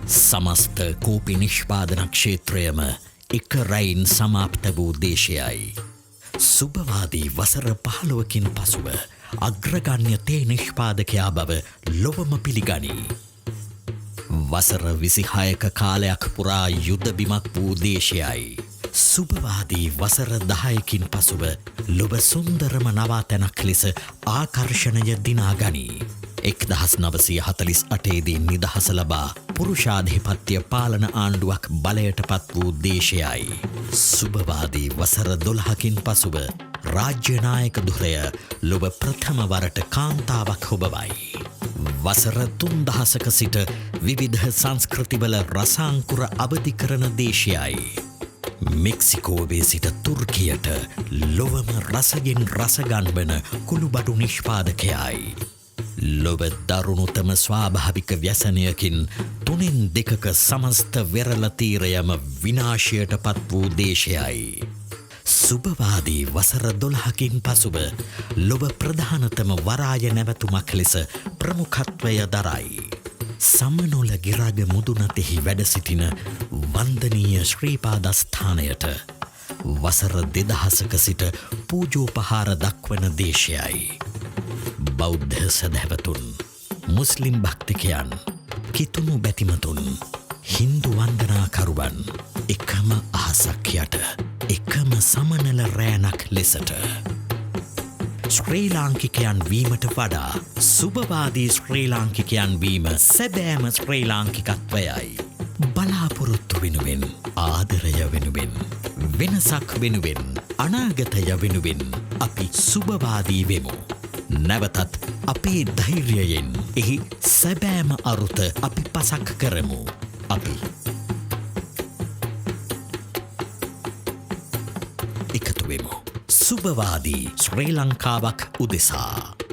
සමස්ත කෝපි නිෂ්පාදන ක්ෂේත්‍රයම එක රැයින් සමාප්ත වූ දේශයයි. සුභවාදී වසර 15කින් පසුව අග්‍රගණ්‍ය තේ නිෂ්පාදකයා බව ලොවම පිළිගනී. වසර 26ක කාලයක් පුරා යුද බිමක් වූ දේශයයි. සුභවාදී වසර 10කින් පසුව ලොව සුන්දරම නවාතැනක් ලෙස ආකර්ෂණය දිනා ගනී. 1948 දී නිදහස ලබා පුරුෂාධිපත්‍ය පාලන ආණ්ඩුවක් බලයට පත් වූ දේශයයි. සුභවාදී වසර 12කින් පසුව රාජ්‍ය නායක ධුරය ලොව ප්‍රථම වරට කාන්තාවක් හොබවයි. වසර 3000ක සිට විවිධ සංස්කෘතිවල රසාංකුර අවදි කරන දේශයයි. මෙක්සිකෝවේ සිට තුර්කියට ලොවම රසගෙන් රසගන්වන කුළුබඩු නිෂ්පාදකයයි. ලොව දරුණුතම ස්වාභාවික ව්‍යසනයකින් 3/2 සමස්ත වෙරළ තීරයම විනාශයට පත් වූ දේශයයි. සුභවාදී වසර 12කින් පසුව ලොව ප්‍රධානතම වරාය නැවතුමක් ලෙස ප්‍රමුඛත්වය දරයි. සමනොල ගිරග මුදුනතෙහි වැඩ සිටින වන්දනීය ශ්‍රීපාදස්ථානයට වසර 2000ක සිට පූජෝපහාර දක්වන දේශයයි. බෞද්ධ සදහැවතුන්, මුස්ලිම් භක්තිකයන්, කිතුණු බැතිමතුන්, හින්දු වන්දනාකරුවන් එකම අහසක් යට එකම සමනල රෑනක් ලෙසට ශ්‍රී ලාංකිකයන් වීමට වඩා සුභවාදී ශ්‍රී ලාංකිකයන් වීම සැබෑම ශ්‍රී ලාංකිකත්වයයි. බලාපොරොත්තු වෙනුවෙන්, ආදරය වෙනුවෙන්, වෙනසක් වෙනුවෙන්, අනාගතය වෙනුවෙන් අපි සුභවාදී වෙමු. නැවතත් අපේ ධෛර්යයෙන් එහි සැබෑම අරුත අපි පසක් කරමු. අපි එකතු වෙමු. සුභවාදී ශ්‍රී ලංකාවක් උදෙසා.